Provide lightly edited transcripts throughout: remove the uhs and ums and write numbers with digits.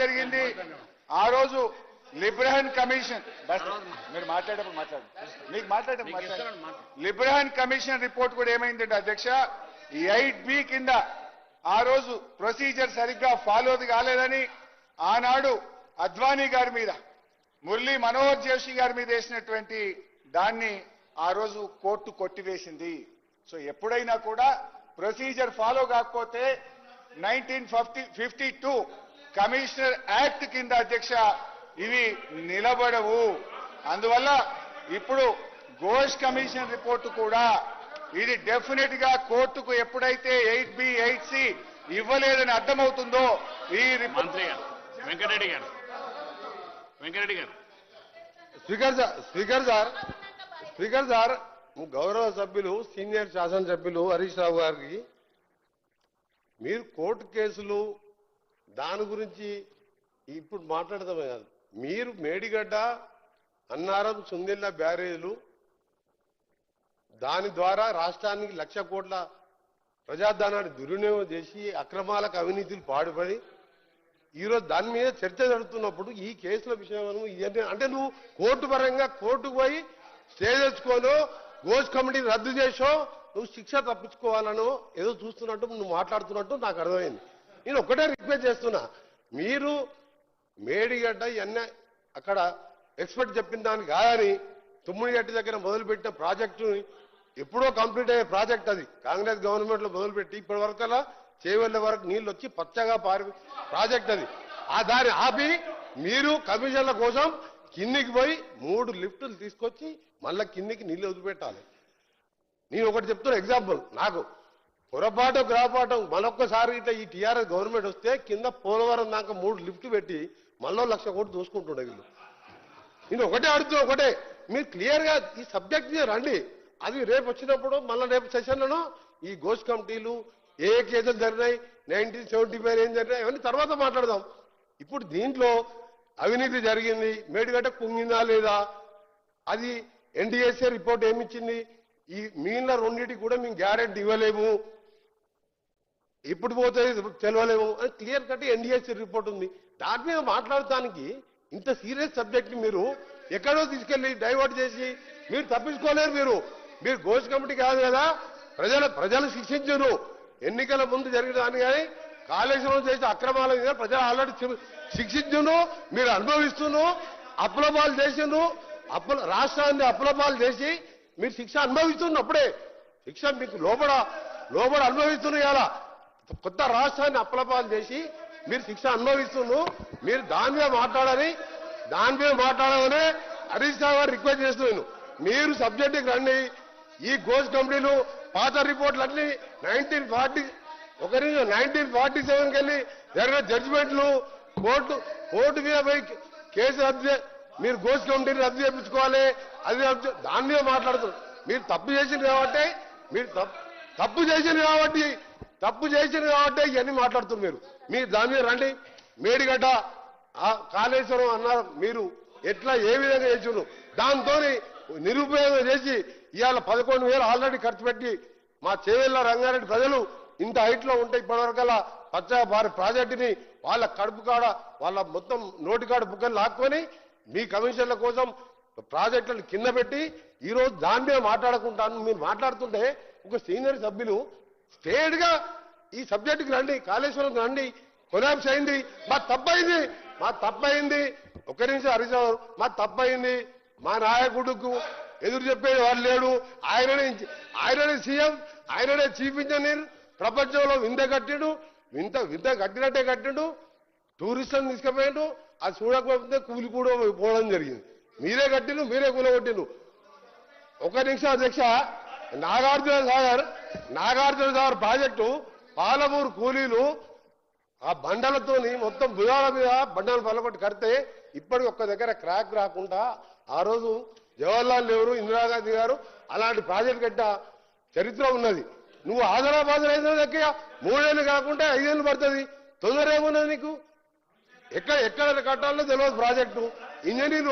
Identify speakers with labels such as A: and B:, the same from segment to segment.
A: జరిగింది ఆ రోజు లిబ్రహన్ కమిషన్ మీరు మాట్లాడేటప్పుడు లిబ్రహన్ కమిషన్ రిపోర్ట్ కూడా ఏమైందంటే అధ్యక్ష 8B కింద ఆ రోజు ప్రొసీజర్ సరిగ్గా ఫాలో కాలేదని ఆనాడు అద్వానీ గారి మీద మురళీ మనోహర్ జోషి గారి మీద వేసినటువంటి దాన్ని ఆ రోజు కోర్టు కొట్టివేసింది. సో ఎప్పుడైనా కూడా ప్రొసీజర్ ఫాలో కాకపోతే 1952 కమిషనర్ యాక్ట్ కింద అధ్యక్ష ఇవి నిలబడవు. అందువల్ల ఇప్పుడు ఘోష్ కమిషన్ రిపోర్టు కూడా ఇది డెఫినెట్ గా కోర్టుకు ఎప్పుడైతే 8B 8C ఇవ్వలేదని అర్థమవుతుందో ఈ
B: మంత్రి గారు వెంకటరెడ్డి గారు
C: స్పీకర్ సార్ గౌరవ సభ్యులు సీనియర్ శాసనసభ్యులు హరీష్ రావు గారికి మీరు కోర్టు కేసులు దాని గురించి ఇప్పుడు మాట్లాడదామే కాదు, మీరు మేడిగడ్డ అన్నారం సుందిల్ల బ్యారేజీలు దాని ద్వారా రాష్ట్రానికి 1,00,000 కోట్ల ప్రజాధనాన్ని దుర్వినియోగం చేసి అక్రమాలకు అవినీతిలు పాడుపడి ఈరోజు దాని మీద చర్చ జరుగుతున్నప్పుడు ఈ కేసుల విషయం అంటే నువ్వు కోర్టు పరంగా కోర్టుకు పోయి స్టే తెచ్చుకోనో ఘోష్ కమిటీని రద్దు చేసో నువ్వు శిక్ష తప్పించుకోవాలనో ఏదో చూస్తున్నట్టు నువ్వు మాట్లాడుతున్నట్టు నాకు అర్థమైంది. నేను ఒకటే రిక్వెస్ట్ చేస్తున్నా, మీరు మేడిగడ్డ ఇవన్నీ అక్కడ ఎక్స్పర్ట్ చెప్పిన దానికి కాదని తుమ్మిడిగడ్డ దగ్గర మొదలుపెట్టిన ప్రాజెక్టుని ఎప్పుడో కంప్లీట్ అయ్యే ప్రాజెక్ట్ అది కాంగ్రెస్ గవర్నమెంట్ లో మొదలుపెట్టి ఇప్పటి వరకల్లా చేవెళ్ల వరకు నీళ్ళు వచ్చి పచ్చగా పారి ప్రాజెక్ట్ అది. ఆ దాన్ని ఆపి మీరు కమిషన్ల కోసం కిందికి పోయి 3 లిఫ్టులు తీసుకొచ్చి మళ్ళా కిందికి నీళ్ళు వదిలిపెట్టాలి. నేను ఒకటి చెప్తున్నా ఎగ్జాంపుల్, నాకు పొరపాటు గ్రాపాటం మరొక్కసారి ఇట్లా ఈ టీఆర్ఎస్ గవర్నమెంట్ వస్తే కింద పోలవరం దాకా 3 లిఫ్ట్ పెట్టి మళ్ళీ 1,00,000 కోట్లు దోసుకుంటుండే వీళ్ళు. నేను ఒకటే అడుగుతున్నా, ఒకటే మీరు క్లియర్ గా ఈ సబ్జెక్ట్ మీద రండి. అది రేపు వచ్చినప్పుడు మళ్ళీ రేపు సెషన్లను ఈ ఘోష్ కమిటీలు ఏ కేసులు జరిగినాయి 1975 ఏం జరిగినాయి అవన్నీ తర్వాత మాట్లాడదాం. ఇప్పుడు దీంట్లో అవినీతి జరిగింది, మేడిగడ్డ కుంగిందా లేదా, అది ఎన్డీఎస్ఏ రిపోర్ట్ ఏమిచ్చింది, ఈ మిగిలిన రెండింటికి కూడా మేము గ్యారెంటీ ఇవ్వలేము, ఇప్పుడు పోతే తెలవలేము అని క్లియర్ కట్ ఎన్డీఎస్ఏ రిపోర్ట్ ఉంది. దాని మీద మాట్లాడటానికి ఇంత సీరియస్ సబ్జెక్ట్ మీరు ఎక్కడో తీసుకెళ్లి డైవర్ట్ చేసి మీరు తప్పించుకోలేరు. మీరు ఘోష్ కమిటీ కాదు కదా, ప్రజలు శిక్షించరు. ఎన్నికల ముందు జరిగిన దాన్ని కానీ కాళేశ్వరం చేసే అక్రమాల మీద ప్రజలు ఆల్రెడీ శిక్షించును, మీరు అనుభవిస్తున్నారు. అప్లపాలు చేసిండ్రు, రాష్ట్రాన్ని అప్లపాలు చేసి మీరు శిక్ష అనుభవిస్తున్నప్పుడే శిక్ష మీకు లోబడ అనుభవిస్తున్నారు. ఇలా కొత్త రాష్ట్రాన్ని అప్లపాలు చేసి మీరు శిక్ష అనుభవిస్తున్నారు. మీరు దాని మీద మాట్లాడమని హరీష్ రావు గారు రిక్వెస్ట్ చేస్తున్నాను. మీరు సబ్జెక్టుకి రండి. ఈ ఘోష్ కమిటీలు పాత రిపోర్ట్లన్నీ 1947కి వెళ్ళి జరిగిన జడ్జిమెంట్లు కోర్టు మీద పోయి కేసు రద్దు, మీరు ఘోష్ కమిటీని రద్దు చేయించుకోవాలి, అది దాని మీద మాట్లాడుతున్నారు. మీరు తప్పు చేసింది కాబట్టి ఇవన్నీ మాట్లాడుతున్నారు. మీరు దాని మీద రండి. మేడిగడ్డ కాళేశ్వరం అన్నారు, మీరు ఎట్లా ఏ విధంగా చేస్తున్నారు, దాంతో నిరుపయోగం చేసి ఇవాళ 11,000 ఆల్రెడీ ఖర్చు పెట్టి మా చేవెళ్ల రంగారెడ్డి ప్రజలు ఇంత హైట్ లో ఉంటే ఇప్పటివరకల్లా పచ్చగా వారి ప్రాజెక్టుని వాళ్ళ కడుపు కాడ వాళ్ళ మొత్తం నోటికాడ బుక్కలు లాక్కొని మీ కమిషన్ల కోసం ప్రాజెక్టులను కింద పెట్టి ఈరోజు దాని మీద మాట్లాడుకుంటాను. మీరు మాట్లాడుతుంటే ఒక సీనియర్ సభ్యులు స్టేట్ గా ఈ సబ్జెక్టుకి రండి, కాళేశ్వరం రండి, కొలాప్స్ అయింది, మా తప్పయింది. ఒక నిమిషం హరీష్ రావు, మా తప్పయింది, మా నాయకుడుకు ఎదురు చెప్పేది వాళ్ళు లేడు, ఆయననే సీఎం, ఆయననే చీఫ్ ఇంజనీర్, ప్రపంచంలో వింత కట్టినట్టే కట్టిండు, టూరిస్టులను తీసుకుపోయాడు, అది చూడకపోతే కూలి కూడా పోవడం జరిగింది. మీరే కట్టిండు, మీరే కూలగొట్టిండు. ఒక నిమిషం అధ్యక్ష, నాగార్జున సాగర్ ప్రాజెక్టు పాలమూరు కూలీలు ఆ బండలతోని మొత్తం భుజాల మీద బండలు పలకొట్టి కడితే ఇప్పటికి ఒక్క దగ్గర క్రాక్ రాకుండా ఆ రోజు జవహర్లాల్ నెహ్రూ, ఇందిరాగాంధీ గారు అలాంటి ప్రాజెక్టు కట్ట చరిత్ర ఉన్నది. నువ్వు ఆదరాబాద్ అయితే దగ్గర 3 ఏళ్ళు కాకుండా 5 ఏళ్ళు పడుతుంది. తొందర ఏమున్నది నీకు? ఎక్కడ కట్టాలో తెలియదు ప్రాజెక్టు. ఇంజనీర్లు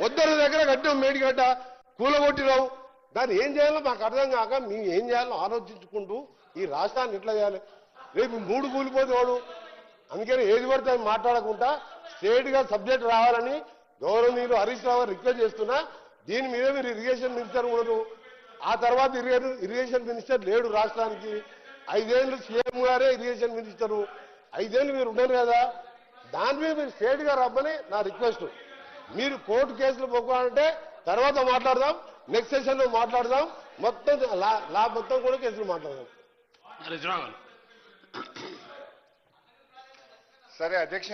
C: వద్దరు దగ్గర కట్టాం, మేడిగడ్డ కూలగొట్టినావు. దాన్ని ఏం చేయాలో మాకు అర్థం కాక మేము ఏం చేయాలో ఆలోచించుకుంటూ ఈ రాష్ట్రాన్ని ఎట్లా చేయాలి. రేపు 3 కూలిపోతే వాడు అందుకని ఏది పడితే అది మాట్లాడకుండా స్ట్రేట్ గా సబ్జెక్ట్ రావాలని గౌరవనీయులు హరీష్ రావు రిక్వెస్ట్ చేస్తున్నా. దీని మీద మీరు ఇరిగేషన్ మినిస్టర్ ఉండదు, ఆ తర్వాత ఇరిగేషన్ మినిస్టర్ లేడు రాష్ట్రానికి. 5 ఏళ్ళు సీఎం గారే ఇరిగేషన్ మినిస్టరు, 5 ఏళ్ళు మీరు ఉండరు కదా. దాని మీద మీరు స్ట్రేట్ గా రమ్మని నా రిక్వెస్ట్. మీరు కోర్టు కేసులు పోవాలంటే తర్వాత మాట్లాడదాం, నెక్స్ట్ సెషన్ లో మాట్లాడదాం, మొత్తం లా మొత్తం కూడా కేసులు మాట్లాడదాం.
A: సరే అధ్యక్ష,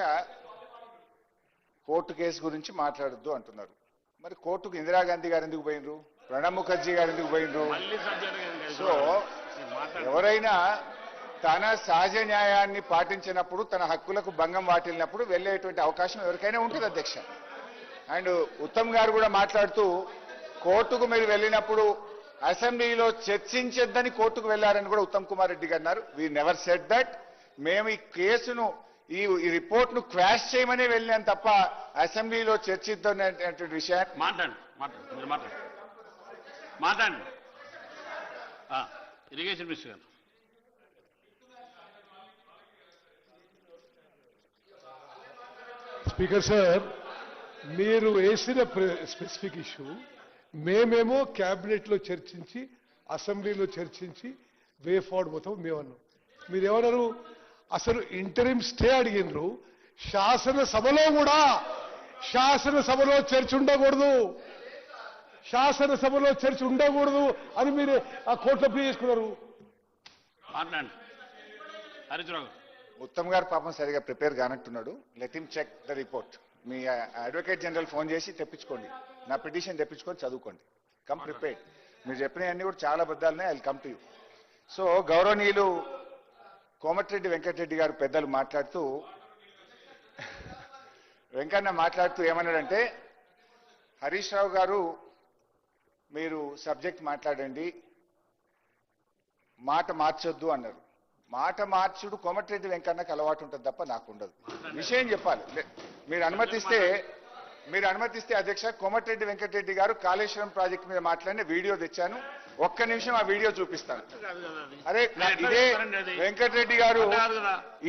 A: కోర్టు కేసు గురించి మాట్లాడొద్దు అంటున్నారు. మరి కోర్టుకు ఇందిరాగాంధీ గారు ఎందుకు పోయినరు, ప్రణబ్ ముఖర్జీ గారు ఎందుకు పోయినరు? సో ఎవరైనా తన సహజ న్యాయాన్ని పాటించినప్పుడు, తన హక్కులకు భంగం వాటిల్లినప్పుడు వెళ్ళేటువంటి అవకాశం ఎవరికైనా ఉంటుంది అధ్యక్ష. అండ్ ఉత్తమ్ గారు కూడా మాట్లాడుతూ కోర్టుకు మీరు వెళ్ళినప్పుడు అసెంబ్లీలో చర్చించొద్దని కోర్టుకు వెళ్లారని కూడా ఉత్తమ్ కుమార్ రెడ్డి గారు అన్నారు. We never said that. మేము ఈ కేసును ఈ రిపోర్ట్ ను క్వాష్ చేయమని వెళ్ళాం తప్ప అసెంబ్లీలో చర్చిద్దామనేటువంటి విషయాన్ని
B: మాట్లాడండి. ఇరిగేషన్ మినిస్టర్ గారు.
D: స్పీకర్ సార్, మీరు వేసిన స్పెసిఫిక్ ఇష్యూ మేమేమో క్యాబినెట్ లో చర్చించి అసెంబ్లీలో చర్చించి వే ఫార్వర్డ్ పోతాం మేమన్నాం. మీరేమన్నారు? అసలు ఇంటరిమ్ స్టే అడిగినరు. శాసనసభలో కూడా శాసనసభలో చర్చ ఉండకూడదు, శాసనసభలో చర్చ ఉండకూడదు అని మీరు ఆ కోర్టులో ప్లే చేసుకున్నారు.
B: మాట్లాడండి హరీష్ రావు.
A: ఉత్తమ్ గారు పాపం సరిగా ప్రిపేర్ కానట్టున్నాడు. Let him check the report. మీ అడ్వకేట్ జనరల్ ఫోన్ చేసి తెప్పించుకోండి, నా పిటిషన్ తెప్పించుకొని చదువుకోండి. Come prepared. మీరు చెప్పినవన్నీ కూడా చాలా బద్దాలున్నాయి. I will come to you. So గౌరవనీయులు కోమటిరెడ్డి వెంకటరెడ్డి గారు పెద్దలు మాట్లాడుతూ, వెంకన్న మాట్లాడుతూ ఏమన్నాడంటే, హరీష్ రావు గారు మీరు సబ్జెక్ట్ మాట్లాడండి, మాట మార్చొద్దు అన్నారు. మాట మార్చుడు కోమటిరెడ్డి వెంకన్నకు అలవాటు ఉంటుంది తప్ప నాకు ఉండదు. విషయం చెప్పాలి. మీరు అనుమతిస్తే అధ్యక్ష, కోమటిరెడ్డి వెంకటరెడ్డి గారు కాళేశ్వరం ప్రాజెక్టు మీద మాట్లాడిన వీడియో తెచ్చాను. ఒక్క నిమిషం ఆ వీడియో చూపిస్తాను. అరే ఇదే వెంకటరెడ్డి గారు,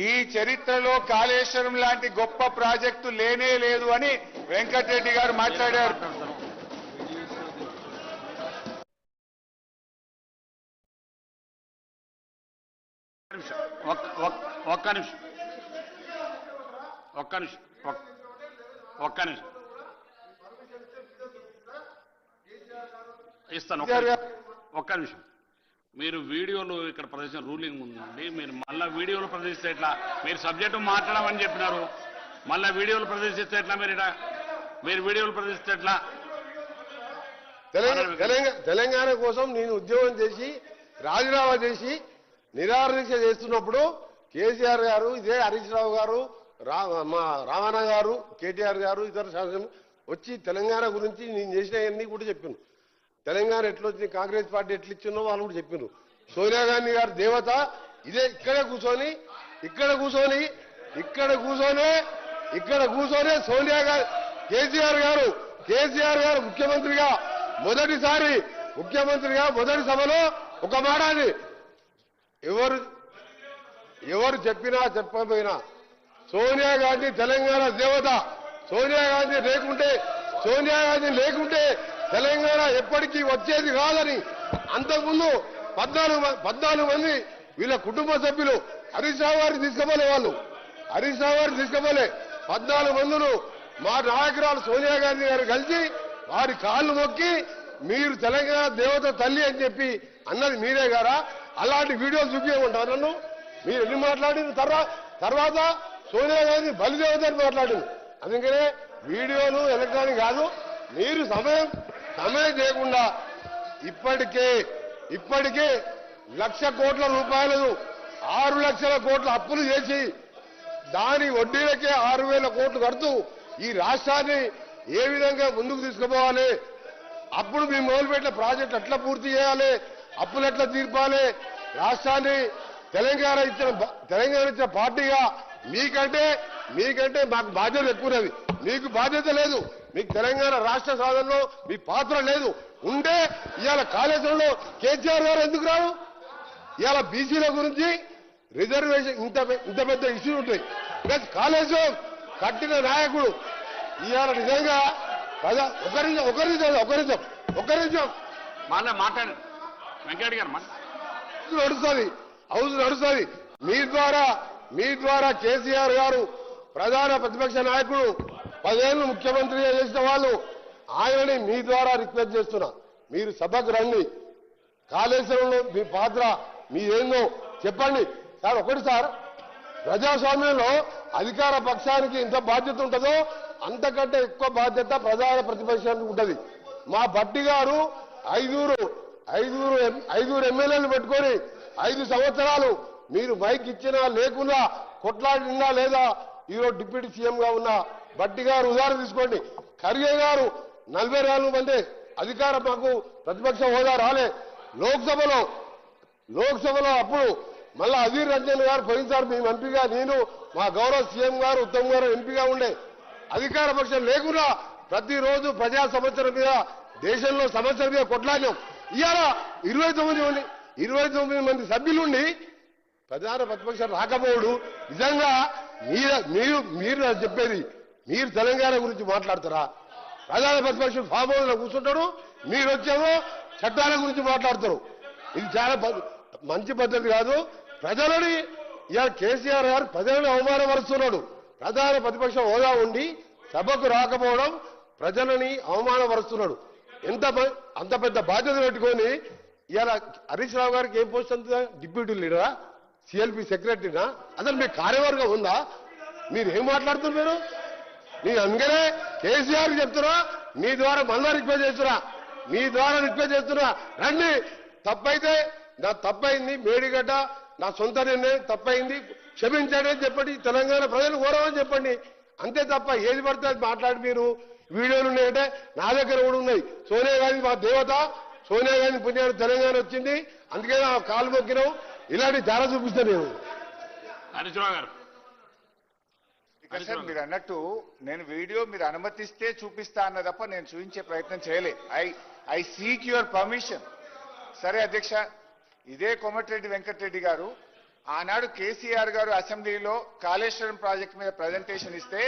A: ఈ చరిత్రలో కాళేశ్వరం లాంటి గొప్ప ప్రాజెక్టు లేనే లేదు అని వెంకటరెడ్డి గారు మాట్లాడారు.
B: ఒక్క నిమిషం ఇస్తాను. ఒక్క నిమిషం. మీరు వీడియోలో ఇక్కడ ప్రదర్శన రూలింగ్ ఉందండి. మీరు మళ్ళీ వీడియోలో ప్రదర్శిస్తే ఎట్లా? మీరు సబ్జెక్టు మాట్లాడమని చెప్పినారు, మళ్ళీ వీడియోలు ప్రదర్శిస్తే ఎట్లా? మీరు వీడియోలు ప్రదర్శిస్తే ఎట్లా?
C: తెలంగాణ కోసం నేను ఉద్యోగం చేసి రాజీనామా చేసి నిరాదీక్ష చేస్తున్నప్పుడు కేసీఆర్ గారు, ఇదే హరీష్ రావు గారు, మా రామన్న గారు, కేటీఆర్ గారు, ఇతర శాసనం వచ్చి తెలంగాణ గురించి నేను చేసినవన్నీ కూడా చెప్పాను. తెలంగాణ ఎట్లొచ్చింది, కాంగ్రెస్ పార్టీ ఎట్లా ఇచ్చిందో వాళ్ళు కూడా చెప్పారు. సోనియా గాంధీ గారు దేవత ఇదే ఇక్కడే కూర్చొని సోనియా గారు, కేసీఆర్ గారు ముఖ్యమంత్రిగా మొదటి సభలో ఒక మాట అది ఎవరు చెప్పినా చెప్పకపోయినా సోనియా గాంధీ తెలంగాణ దేవత. సోనియా గాంధీ లేకుంటే తెలంగాణ ఎప్పటికీ వచ్చేది కాదని అంతకుముందు 14 మంది వీళ్ళ కుటుంబ సభ్యులు హరీష్ రావు గారిని తీసుకుపోలే. 14 మందులు మా నాయకురాలు సోనియా గాంధీ గారు కలిసి వారి కాళ్ళు మొక్కి మీరు తెలంగాణ దేవత తల్లి అని చెప్పి అన్నది మీరే గారా? అలాంటి వీడియోలు చూపించమంటారు నన్ను? మీరు ఎన్ని మాట్లాడిన తర్వాత సోనియా గాంధీ బలిదేవత అని మాట్లాడింది. అందుకనే వీడియోలు ఎలక్ట్రానిక్ కాదు. మీరు సమయం చేయకుండా ఇప్పటికే 1,00,000 కోట్ల రూపాయలు 6 లక్షల కోట్ల అప్పులు చేసి దాని వడ్డీలకే 6,000 కోట్లు కడుతూ ఈ రాష్ట్రాన్ని ఏ విధంగా ముందుకు తీసుకుపోవాలి, అప్పుడు మేము మొదలుపెట్టిన ప్రాజెక్టు ఎట్లా పూర్తి చేయాలి, అప్పులు ఎట్లా తీర్పాలి, రాష్ట్రాన్ని తెలంగాణ ఇచ్చిన పార్టీగా మీకంటే మాకు బాధ్యత ఎక్కువది. మీకు బాధ్యత లేదు. మీకు తెలంగాణ రాష్ట్ర సాధనలో మీ పాత్ర లేదు. ఉంటే ఇవాళ కాళేశ్వరంలో కేసీఆర్ గారు ఎందుకు రావు? ఇవాళ బీసీల గురించి రిజర్వేషన్ ఇంత పెద్ద ఇష్యూ ఉంటాయి. ప్లస్ కాళేశ్వరం కట్టిన నాయకుడు ఇవాళ నిజంగా ఒక నిమిషం
B: మళ్ళీ మాట్లాడండి వెంకయ్య గారు
C: నడుస్తుంది హౌస్ నడుస్తుంది మీ ద్వారా కేసీఆర్ గారు ప్రధాన ప్రతిపక్ష నాయకుడు 10 ఏళ్ళు ముఖ్యమంత్రిగా చేసిన వాళ్ళు ఆయనని మీ ద్వారా రిక్వెస్ట్ చేస్తున్నా మీరు సభకు రండి కాళేశ్వరంలో మీ పాత్ర మీదేందో చెప్పండి సార్. ఒకటి సార్, ప్రజాస్వామ్యంలో అధికార పక్షానికి ఎంత బాధ్యత ఉంటుందో అంతకంటే ఎక్కువ బాధ్యత ప్రధాన ప్రతిపక్షానికి ఉంటుంది. మా భట్టి గారు ఐదుగురు ఎమ్మెల్యేలు పెట్టుకొని 5 సంవత్సరాలు మీరు మైక్ ఇచ్చినా లేకున్నా కొట్లాడినా లేదా ఈరోజు డిప్యూటీ సీఎంగా ఉన్న భట్టి గారు ఉదాహరణ తీసుకోండి. ఖర్గే గారు 44 మంది అధికారం మాకు ప్రతిపక్ష హోదా రాలే. లోక్సభలో అప్పుడు మళ్ళా అధీర్ రంజన్ గారు పోయినసారి మేము ఎంపీగా, నేను మా గౌరవ సీఎం గారు ఉత్తమ్ గారు ఎంపీగా ఉండే. అధికార పక్షం లేకుండా ప్రతిరోజు ప్రజా సమస్యల మీద దేశంలో సమస్యల మీద కొట్లాడినాం. ఇవాళ 29 మంది సభ్యులుండి ప్రధాన ప్రతిపక్షం రాకపోవడు నిజంగా మీరు చెప్పేది మీరు తెలంగాణ గురించి మాట్లాడతారా? ప్రధాన ప్రతిపక్షం ఫామ్ హౌస్ లో కూర్చుంటారు, మీరు వచ్చేమో చట్టాల గురించి మాట్లాడతారు. ఇది చాలా మంచి పద్ధతి కాదు. ప్రజలని ఇవాళ కేసీఆర్ గారు ప్రజలను అవమానపరుస్తున్నాడు. ప్రధాన ప్రతిపక్ష హోదా ఉండి సభకు రాకపోవడం ప్రజలని అవమానపరుస్తున్నాడు. అంత పెద్ద బాధ్యత పెట్టుకొని ఇవాళ హరీష్ రావు గారికి ఏం పోస్ట్ అంత డిప్యూటీ లీడరా, సిఎల్పి సెక్రటరీనా? అసలు మీ కార్యవర్గం ఉందా? మీరు ఏం మాట్లాడుతున్నారు? నేను అందుకనే కేసీఆర్ చెప్తున్నా, మీ ద్వారా మళ్ళా రిక్వెస్ట్ చేస్తున్నా, రండి. తప్పైతే నా తప్పైంది, మేడిగడ్డ నా సొంత నిర్ణయం తప్పైంది, క్షమించండి అని చెప్పండి. తెలంగాణ ప్రజలు కోరమని చెప్పండి. అంతే తప్ప ఏది పడితే అది మాట్లాడి మీరు వీడియోలు ఉన్నాయంటే నా దగ్గర కూడా ఉన్నాయి. సోనియా గాంధీ మా దేవత, సోనియా గాంధీ పుణ్యాన్ని తెలంగాణ వచ్చింది, అందుకే నా కాలు మొక్కినాం. ఇలాంటి చాలా చూపిస్తాను నేను.
B: హరీశ్రావు గారు
A: సార్ మీరు అన్నట్టు నేను వీడియో మీరు అనుమతిస్తే చూపిస్తా అన్న తప్ప నేను చూపించే ప్రయత్నం చేయలే. I seek your permission. సరే అధ్యక్ష, ఇదే కోమటిరెడ్డి వెంకటరెడ్డి గారు ఆనాడు కేసీఆర్ గారు అసెంబ్లీలో కాళేశ్వరం ప్రాజెక్టు మీద ప్రజెంటేషన్ ఇస్తే